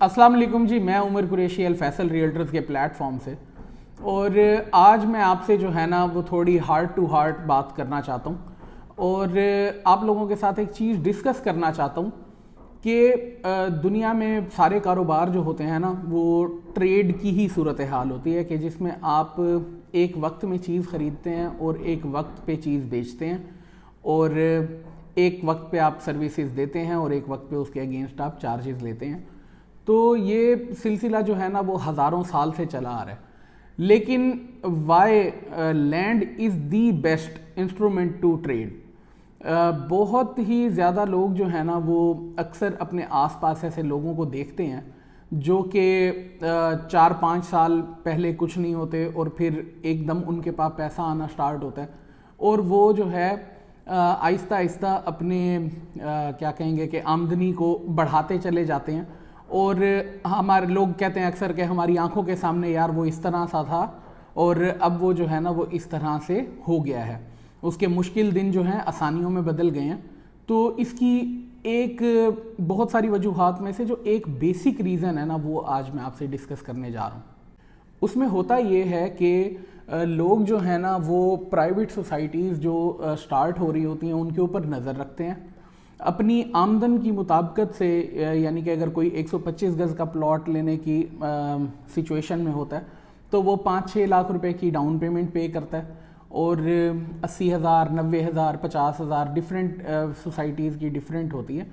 अस्सलाम वालेकुम जी, मैं उमर कुरैशी अलफैसल रियल्टर्स के प्लेटफॉर्म से। और आज मैं आपसे जो है ना वो थोड़ी हार्ट टू हार्ट बात करना चाहता हूँ और आप लोगों के साथ एक चीज़ डिस्कस करना चाहता हूँ कि दुनिया में सारे कारोबार जो होते हैं ना वो ट्रेड की ही सूरत हाल होती है कि जिसमें आप एक वक्त में चीज़ ख़रीदते हैं और एक वक्त पे चीज़ बेचते हैं और एक वक्त पे आप सर्विसेज देते हैं और एक वक्त पे उसके अगेंस्ट आप चार्जेस लेते हैं। तो ये सिलसिला जो है ना वो हज़ारों साल से चला आ रहा है। लेकिन वाई लैंड is the best instrument to trade. बहुत ही ज़्यादा लोग जो है ना वो अक्सर अपने आसपास ऐसे लोगों को देखते हैं जो कि 4-5 साल पहले कुछ नहीं होते और फिर एकदम उनके पास पैसा आना स्टार्ट होता है और वो जो है आहिस्ता आहिस्ता अपने क्या कहेंगे कि आमदनी को बढ़ाते चले जाते हैं। और हमारे लोग कहते हैं अक्सर कि हमारी आंखों के सामने यार वो इस तरह सा था और अब वो जो है ना वो इस तरह से हो गया है, उसके मुश्किल दिन जो हैं आसानियों में बदल गए हैं। तो इसकी एक बहुत सारी वजूहात में से जो एक बेसिक रीज़न है ना वो आज मैं आपसे डिस्कस करने जा रहा हूँ। उसमें होता ये है कि लोग जो है ना वो प्राइवेट सोसाइटीज़ जो स्टार्ट हो रही होती हैं उनके ऊपर नज़र रखते हैं अपनी आमदन की मुताबिकत से। यानी कि अगर कोई 125 गज़ का प्लॉट लेने की सिचुएशन में होता है तो वो 5-6 लाख रुपए की डाउन पेमेंट पे करता है और 80,000, 90,000, 50,000 डिफरेंट सोसाइटीज़ की डिफरेंट होती है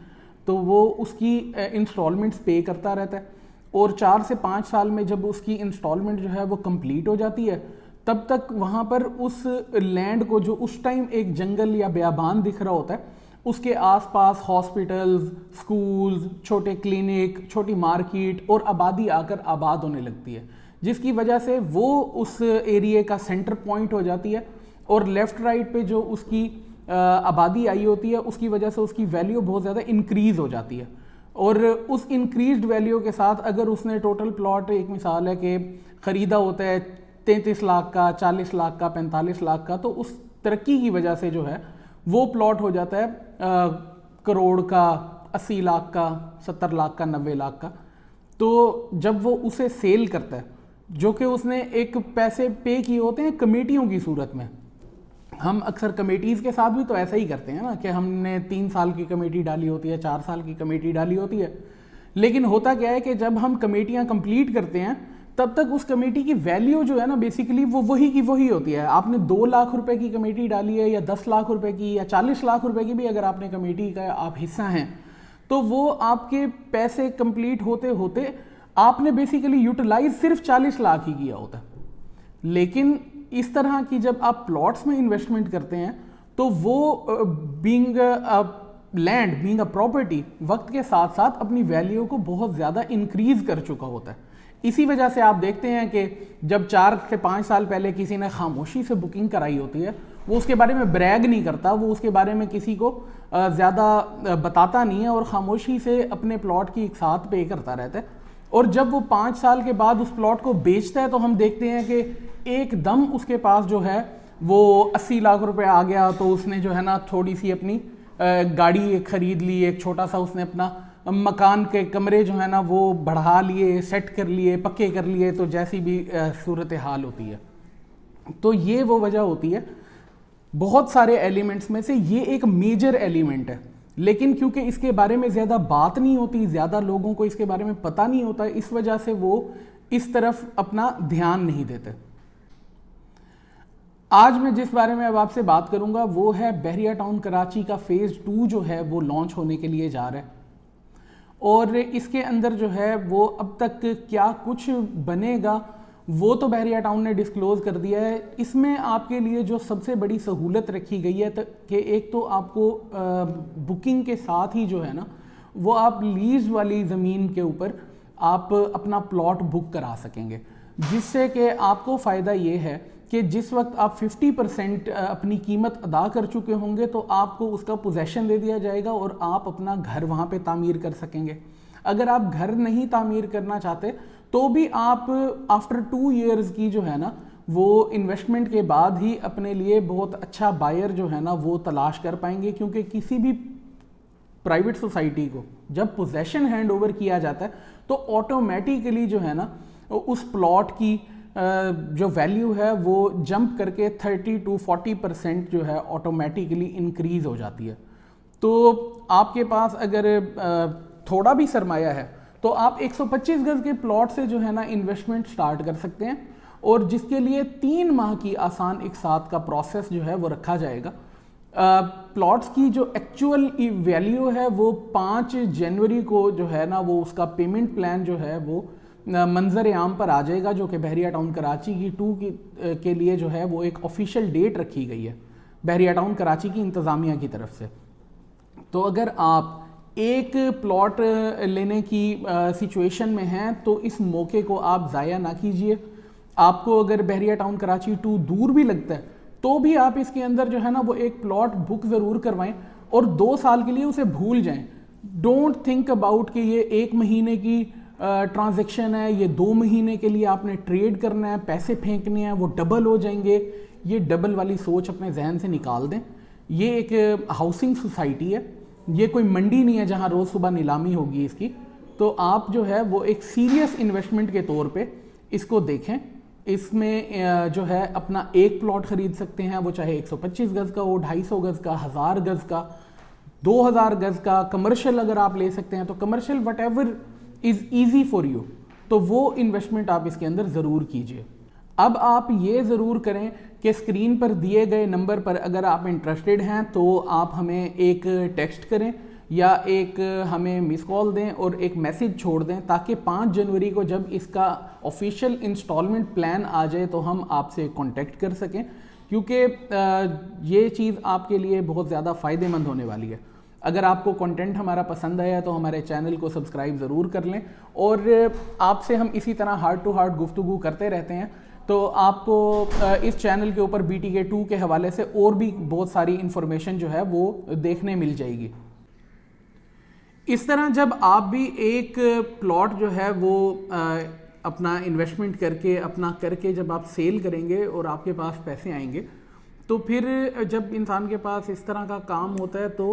तो वो उसकी इंस्टॉलमेंट्स पे करता रहता है। और 4 से 5 साल में जब उसकी इंस्टॉलमेंट जो है वो कंप्लीट हो जाती है तब तक वहाँ पर उस लैंड को जो उस टाइम एक जंगल या बेयाबान दिख रहा होता है उसके आसपास हॉस्पिटल्स, स्कूल्स, छोटे क्लिनिक, छोटी मार्केट और आबादी आकर आबाद होने लगती है, जिसकी वजह से वो उस एरिया का सेंटर पॉइंट हो जाती है। और लेफ़्ट राइट पे जो उसकी आबादी आई होती है उसकी वजह से उसकी वैल्यू बहुत ज़्यादा इंक्रीज़ हो जाती है। और उस इंक्रीज्ड वैल्यू के साथ अगर उसने टोटल प्लॉट, एक मिसाल है कि ख़रीदा होता है 33 लाख का, 40 लाख का, 45 लाख का, तो उस तरक्की की वजह से जो है वो प्लॉट हो जाता है करोड़ का, 80 लाख का, 70 लाख का, 90 लाख का। तो जब वो उसे सेल करता है जो कि उसने एक पैसे पे किए होते हैं कमेटियों की सूरत में, हम अक्सर कमेटीज़ के साथ भी तो ऐसा ही करते हैं ना कि हमने 3 साल की कमेटी डाली होती है, 4 साल की कमेटी डाली होती है। लेकिन होता क्या है कि जब हम कमेटियाँ कंप्लीट करते हैं तब तक उस कमेटी की वैल्यू जो है ना बेसिकली वो वही की वही होती है। आपने 2 लाख रुपए की कमेटी डाली है या 10 लाख रुपए की या 40 लाख रुपए की भी अगर आपने कमेटी का आप हिस्सा हैं तो वो आपके पैसे कंप्लीट होते होते आपने बेसिकली यूटिलाइज सिर्फ 40 लाख ही किया होता है। लेकिन इस तरह की जब आप प्लॉट्स में इन्वेस्टमेंट करते हैं तो वो being land, being a property, वक्त के साथ साथ अपनी वैल्यू को बहुत ज़्यादा इंक्रीज़ कर चुका होता है। इसी वजह से आप देखते हैं कि जब 4 से 5 साल पहले किसी ने खामोशी से बुकिंग कराई होती है वो उसके बारे में ब्रैग नहीं करता, वो उसके बारे में किसी को ज़्यादा बताता नहीं है और ख़ामोशी से अपने प्लॉट की एक साथ पे करता रहता है। और जब वो 5 साल के बाद उस प्लॉट को बेचता है तो हम देखते हैं कि एकदम उसके पास जो है वो 80 लाख रुपए आ गया। तो उसने जो है ना थोड़ी सी अपनी गाड़ी खरीद ली, एक छोटा सा उसने अपना मकान के कमरे जो है ना वो बढ़ा लिए, सेट कर लिए, पक्के कर लिए, तो जैसी भी सूरत हाल होती है। तो ये वो वजह होती है। बहुत सारे एलिमेंट्स में से ये एक मेजर एलिमेंट है, लेकिन क्योंकि इसके बारे में ज़्यादा बात नहीं होती, ज़्यादा लोगों को इसके बारे में पता नहीं होता, इस वजह से वो इस तरफ अपना ध्यान नहीं देते। आज मैं जिस बारे में अब आपसे बात करूंगा वो है बहरिया टाउन कराची का फेज़ 2 जो है वो लॉन्च होने के लिए जा रहा है। और इसके अंदर जो है वो अब तक क्या कुछ बनेगा वो तो बहरिया टाउन ने डिस्क्लोज़ कर दिया है। इसमें आपके लिए जो सबसे बड़ी सहूलत रखी गई है कि एक तो आपको बुकिंग के साथ ही जो है ना वो आप लीज़ वाली ज़मीन के ऊपर आप अपना प्लॉट बुक करा सकेंगे, जिससे कि आपको फ़ायदा ये है कि जिस वक्त आप 50% अपनी कीमत अदा कर चुके होंगे तो आपको उसका पोजेशन दे दिया जाएगा और आप अपना घर वहाँ पे तामीर कर सकेंगे। अगर आप घर नहीं तामीर करना चाहते तो भी आप आफ्टर 2 ईयर्स की जो है ना वो इन्वेस्टमेंट के बाद ही अपने लिए बहुत अच्छा बायर जो है ना वो तलाश कर पाएंगे, क्योंकि किसी भी प्राइवेट सोसाइटी को जब पोजेशन हैंड ओवर किया जाता है तो ऑटोमेटिकली जो है ना उस प्लॉट की जो वैल्यू है वो जंप करके 30 to 40% जो है ऑटोमेटिकली इंक्रीज हो जाती है। तो आपके पास अगर थोड़ा भी सरमाया है तो आप 125 गज के प्लॉट से जो है ना इन्वेस्टमेंट स्टार्ट कर सकते हैं, और जिसके लिए 3 माह की आसान एक साथ का प्रोसेस जो है वो रखा जाएगा। प्लॉट्स की जो एक्चुअल वैल्यू है वो 5 जनवरी को जो है ना वो उसका पेमेंट प्लान जो है वो मंजर आम पर आ जाएगा, जो कि बहरिया टाउन कराची की 2 के लिए जो है वो एक ऑफिशियल डेट रखी गई है बहरिया टाउन कराची की इंतज़ामिया की तरफ से। तो अगर आप एक प्लॉट लेने की सिचुएशन में हैं तो इस मौके को आप ज़ाया ना कीजिए। आपको अगर बहरिया टाउन कराची 2 दूर भी लगता है तो भी आप इसके अंदर जो है ना वो एक प्लॉट बुक ज़रूर करवाएं और 2 साल के लिए उसे भूल जाएं। डोंट थिंक अबाउट कि ये 1 महीने की ट्रांजैक्शन है, ये 2 महीने के लिए आपने ट्रेड करना है, पैसे फेंकने हैं, वो डबल हो जाएंगे। ये डबल वाली सोच अपने जहन से निकाल दें। ये एक हाउसिंग सोसाइटी है, ये कोई मंडी नहीं है जहां रोज़ सुबह नीलामी होगी इसकी। तो आप जो है वो एक सीरियस इन्वेस्टमेंट के तौर पे इसको देखें। इसमें जो है अपना एक प्लॉट ख़रीद सकते हैं, वो चाहे 125 गज़ का हो, 250 गज़ का, 1000 गज़ का, 2000 गज़ का। कमर्शियल अगर आप ले सकते हैं तो commercial what ever is easy for you, तो वो इन्वेस्टमेंट आप इसके अंदर ज़रूर कीजिए। अब आप ये ज़रूर करें कि स्क्रीन पर दिए गए नंबर पर अगर आप इंटरेस्टेड हैं तो आप हमें एक टेक्स्ट करें या एक हमें मिस कॉल दें और एक मैसेज छोड़ दें, ताकि 5 जनवरी को जब इसका ऑफिशियल इंस्टॉलमेंट प्लान आ जाए तो हम आपसे कांटेक्ट कर सकें, क्योंकि ये चीज़ आपके लिए बहुत ज़्यादा फ़ायदेमंद होने वाली है। अगर आपको कंटेंट हमारा पसंद आया तो हमारे चैनल को सब्सक्राइब ज़रूर कर लें, और आपसे हम इसी तरह हार्ट टू हार्ट गुफ्तगू करते रहते हैं। तो आपको इस चैनल के ऊपर BTK 2 के हवाले से और भी बहुत सारी इन्फॉर्मेशन जो है वो देखने मिल जाएगी। इस तरह जब आप भी एक प्लॉट जो है वो अपना इन्वेस्टमेंट करके जब आप सेल करेंगे और आपके पास पैसे आएंगे, तो फिर जब इंसान के पास इस तरह का काम होता है तो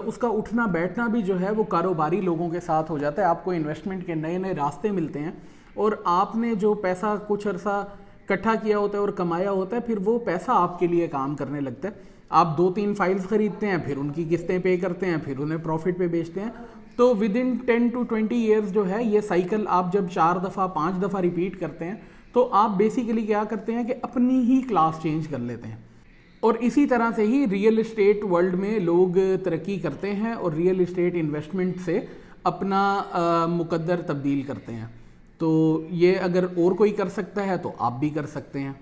उसका उठना बैठना भी जो है वो कारोबारी लोगों के साथ हो जाता है। आपको इन्वेस्टमेंट के नए नए रास्ते मिलते हैं, और आपने जो पैसा कुछ अरसा इकट्ठा किया होता है और कमाया होता है, फिर वो पैसा आपके लिए काम करने लगता है। आप 2-3 फाइल्स खरीदते हैं, फिर उनकी किस्तें पे करते हैं, फिर उन्हें प्रॉफिट पे बेचते हैं। तो विद इन 10 to 20 ईयर्स जो है ये साइकिल आप जब 4 दफ़ा 5 दफ़ा रिपीट करते हैं तो आप बेसिकली क्या करते हैं कि अपनी ही क्लास चेंज कर लेते हैं। और इसी तरह से ही रियल एस्टेट वर्ल्ड में लोग तरक्की करते हैं और रियल एस्टेट इन्वेस्टमेंट से अपना मुकद्दर तब्दील करते हैं। तो ये अगर और कोई कर सकता है तो आप भी कर सकते हैं।